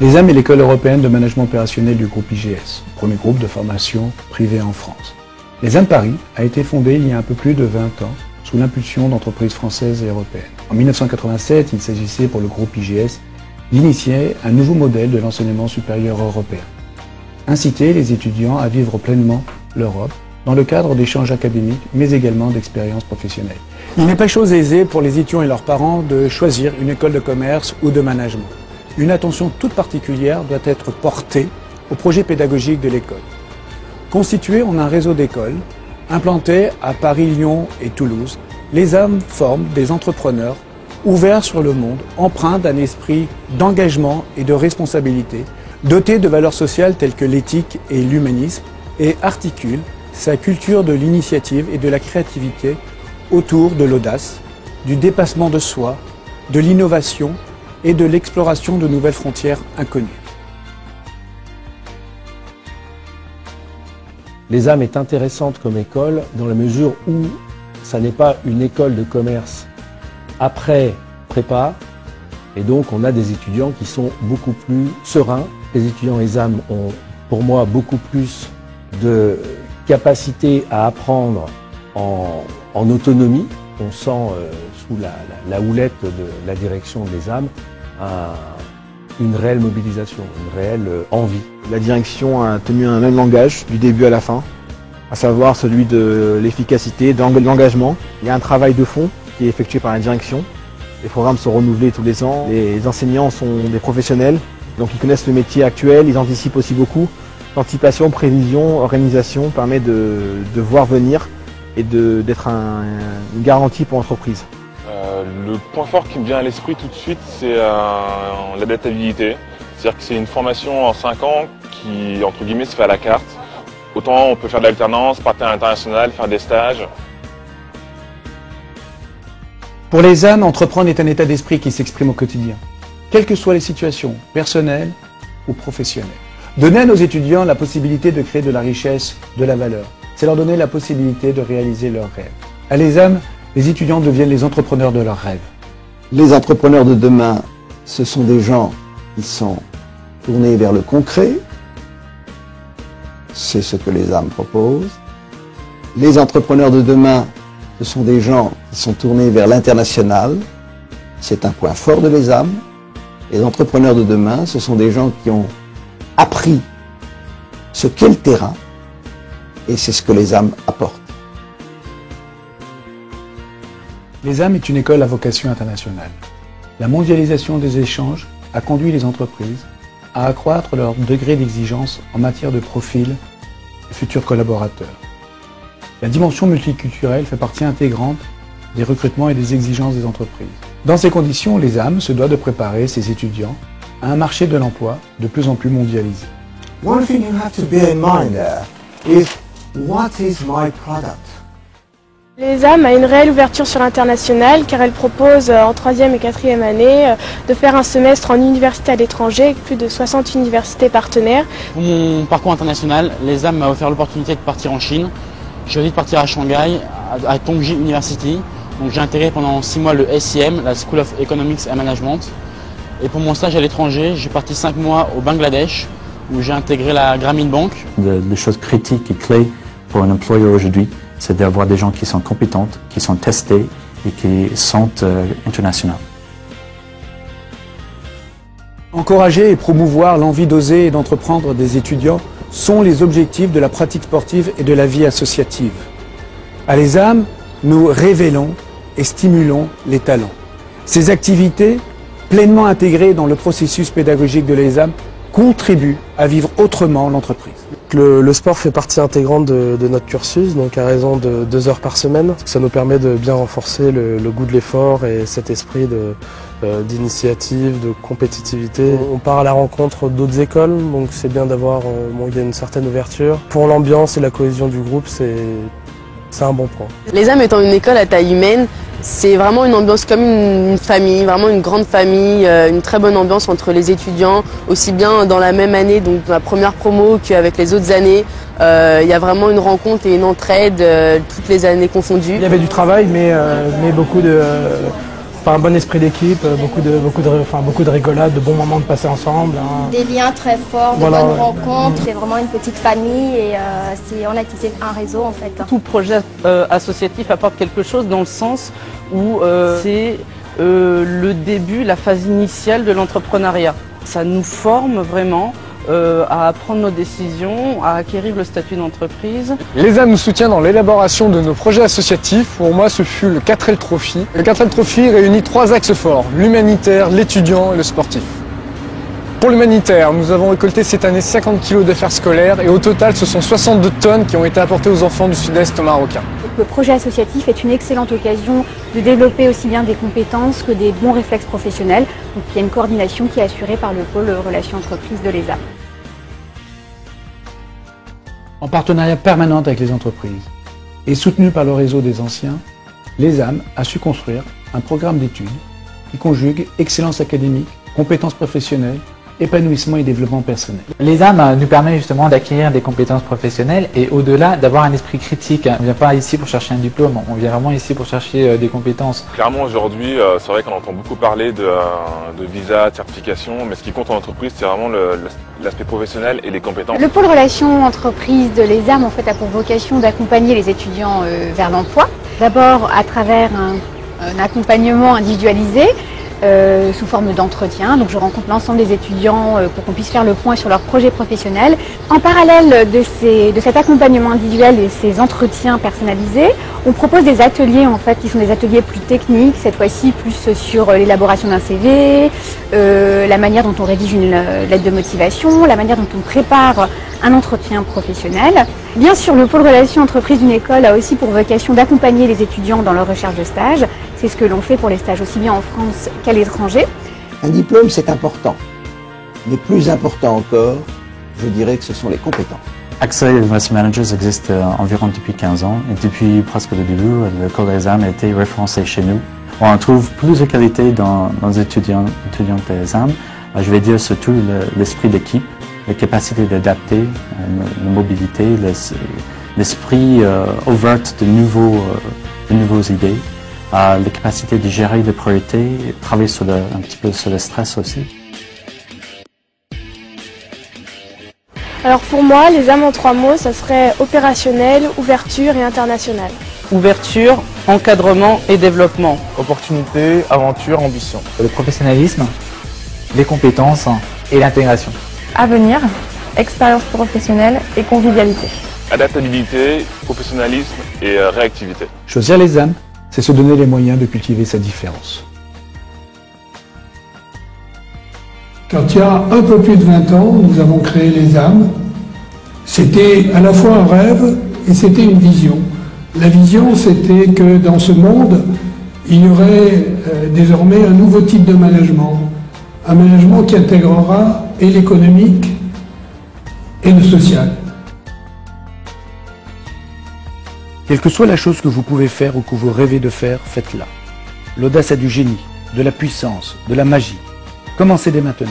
L'ESAM est l'école européenne de management opérationnel du groupe IGS, premier groupe de formation privé en France. L'ESAM Paris a été fondée il y a un peu plus de 20 ans sous l'impulsion d'entreprises françaises et européennes. En 1987, il s'agissait pour le groupe IGS d'initier un nouveau modèle de l'enseignement supérieur européen. Inciter les étudiants à vivre pleinement l'Europe dans le cadre d'échanges académiques, mais également d'expériences professionnelles. Il n'est pas chose aisée pour les étudiants et leurs parents de choisir une école de commerce ou de management. Une attention toute particulière doit être portée au projet pédagogique de l'école. Constitué en un réseau d'écoles, implanté à Paris, Lyon et Toulouse, l'ESAM forme des entrepreneurs ouverts sur le monde, empreints d'un esprit d'engagement et de responsabilité, dotés de valeurs sociales telles que l'éthique et l'humanisme, et articule sa culture de l'initiative et de la créativité autour de l'audace, du dépassement de soi, de l'innovation et de l'exploration de nouvelles frontières inconnues. L'ESAM est intéressante comme école dans la mesure où ça n'est pas une école de commerce après prépa, et donc on a des étudiants qui sont beaucoup plus sereins. Les étudiants ESAM ont pour moi beaucoup plus de capacité à apprendre en autonomie. On sent sous la houlette de la direction de l'ESAM une réelle mobilisation, une réelle envie. La direction a tenu un même langage du début à la fin, à savoir celui de l'efficacité, de l'engagement. Il y a un travail de fond qui est effectué par la direction. Les programmes sont renouvelés tous les ans. Les enseignants sont des professionnels, donc ils connaissent le métier actuel, ils anticipent aussi beaucoup. L'anticipation, prévision, organisation permet de voir venir et d'être une garantie pour l'entreprise. Le point fort qui me vient à l'esprit tout de suite, c'est l'adaptabilité. C'est-à-dire que c'est une formation en 5 ans qui, entre guillemets, se fait à la carte. Autant on peut faire de l'alternance, partir à l'international, faire des stages. Pour l'ESAM, entreprendre est un état d'esprit qui s'exprime au quotidien, quelles que soient les situations, personnelles ou professionnelles. Donner à nos étudiants la possibilité de créer de la richesse, de la valeur, c'est leur donner la possibilité de réaliser leurs rêves. À l'ESAM, les étudiants deviennent les entrepreneurs de leurs rêves. Les entrepreneurs de demain, ce sont des gens qui sont tournés vers le concret. C'est ce que l'ESAM propose. Les entrepreneurs de demain, ce sont des gens qui sont tournés vers l'international. C'est un point fort de l'ESAM. Les entrepreneurs de demain, ce sont des gens qui ont appris ce qu'est le terrain, et c'est ce que l'ESAM apporte. L'ESAM est une école à vocation internationale. La mondialisation des échanges a conduit les entreprises à accroître leur degré d'exigence en matière de profil de futurs collaborateurs. La dimension multiculturelle fait partie intégrante des recrutements et des exigences des entreprises. Dans ces conditions, l'ESAM se doit de préparer ses étudiants à un marché de l'emploi de plus en plus mondialisé. One thing you have to bear in mind is what is my product? L'ESAM a une réelle ouverture sur l'international car elle propose en 3e et 4e année de faire un semestre en université à l'étranger avec plus de 60 universités partenaires. Pour mon parcours international, l'ESAM m'a offert l'opportunité de partir en Chine. J'ai choisi de partir à Shanghai, à Tongji University. Donc j'ai intégré pendant 6 mois le SIM, la School of Economics and Management. Et pour mon stage à l'étranger, j'ai parti 5 mois au Bangladesh où j'ai intégré la Grameen Bank. Les choses critiques et clés pour un employeur aujourd'hui, c'est d'avoir des gens qui sont compétents, qui sont testés et qui sont internationaux. Encourager et promouvoir l'envie d'oser et d'entreprendre des étudiants sont les objectifs de la pratique sportive et de la vie associative. À l'ESAM, nous révélons et stimulons les talents. Ces activités, pleinement intégrées dans le processus pédagogique de l'ESAM, contribuent à vivre autrement l'entreprise. Le sport fait partie intégrante de notre cursus, donc à raison de 2 heures par semaine. Ça nous permet de bien renforcer le goût de l'effort et cet esprit d'initiative, de compétitivité. On part à la rencontre d'autres écoles, donc c'est bien d'avoir il y a une certaine ouverture. Pour l'ambiance et la cohésion du groupe, c'est un bon point. L'ESAM étant une école à taille humaine, c'est vraiment une ambiance comme une famille, vraiment une grande famille, une très bonne ambiance entre les étudiants, aussi bien dans la même année, donc dans la première promo, qu'avec les autres années. Il y a vraiment une rencontre et une entraide toutes les années confondues. Il y avait du travail, mais beaucoup Un bon esprit d'équipe, beaucoup de rigolade, de bons moments de passer ensemble. Hein. Des liens très forts, de bonnes rencontres. C'est vraiment une petite famille et on a tissé un réseau en fait. Tout projet associatif apporte quelque chose dans le sens où c'est le début, la phase initiale de l'entrepreneuriat. Ça nous forme vraiment à prendre nos décisions, à acquérir le statut d'entreprise. Les âmes nous soutiennent dans l'élaboration de nos projets associatifs. Pour moi, ce fut le 4L Trophy. Le 4L Trophy réunit 3 axes forts, l'humanitaire, l'étudiant et le sportif. Pour l'humanitaire, nous avons récolté cette année 50 kg d'affaires scolaires et au total, ce sont 62 tonnes qui ont été apportées aux enfants du sud-est marocain. Le projet associatif est une excellente occasion de développer aussi bien des compétences que des bons réflexes professionnels. Donc, il y a une coordination qui est assurée par le pôle relations entreprises de l'ESAM. En partenariat permanent avec les entreprises et soutenu par le réseau des anciens, l'ESAM a su construire un programme d'études qui conjugue excellence académique, compétences professionnelles, épanouissement et développement personnel. L'ESAM nous permet justement d'acquérir des compétences professionnelles et au-delà d'avoir un esprit critique. On ne vient pas ici pour chercher un diplôme, on vient vraiment ici pour chercher des compétences. Clairement aujourd'hui, c'est vrai qu'on entend beaucoup parler de visa, de certification, mais ce qui compte en entreprise, c'est vraiment l'aspect professionnel et les compétences. Le pôle relations entreprises de l'ESAM en fait, a pour vocation d'accompagner les étudiants vers l'emploi. D'abord à travers un accompagnement individualisé, sous forme d'entretien. Donc je rencontre l'ensemble des étudiants pour qu'on puisse faire le point sur leur projet professionnel. En parallèle de cet accompagnement individuel et ces entretiens personnalisés, on propose des ateliers en fait qui sont des ateliers plus techniques, cette fois-ci plus sur l'élaboration d'un CV, la manière dont on rédige une lettre de motivation, la manière dont on prépare un entretien professionnel. Bien sûr, le pôle relations entreprises d'une école a aussi pour vocation d'accompagner les étudiants dans leur recherche de stage. C'est ce que l'on fait pour les stages aussi bien en France qu'à l'étranger. Un diplôme, c'est important. Mais plus important encore, je dirais que ce sont les compétences. AXA University Managers existe environ depuis 15 ans et depuis presque le début, l'école ESAM a été référencée chez nous. On trouve plus de qualité dans les étudiants de l'ESAM. Je vais dire surtout l'esprit d'équipe, la capacité d'adapter, la mobilité, l'esprit ouvert de nouveaux idées, la capacité de gérer les priorités, travailler un petit peu sur le stress aussi. Alors pour moi, l'ESAM en 3 mots, ça serait opérationnel, ouverture et international. Ouverture, encadrement et développement. Opportunité, aventure, ambition. Le professionnalisme, les compétences et l'intégration. Avenir, expérience professionnelle et convivialité. Adaptabilité, professionnalisme et réactivité. Choisir l'ESAM, c'est se donner les moyens de cultiver sa différence. Quand il y a un peu plus de 20 ans, nous avons créé l'ESAM. C'était à la fois un rêve et c'était une vision. La vision, c'était que dans ce monde, il y aurait désormais un nouveau type de management. Un management qui intégrera et l'économique et le social. Quelle que soit la chose que vous pouvez faire ou que vous rêvez de faire, faites-la. L'audace a du génie, de la puissance, de la magie. Commencez dès maintenant.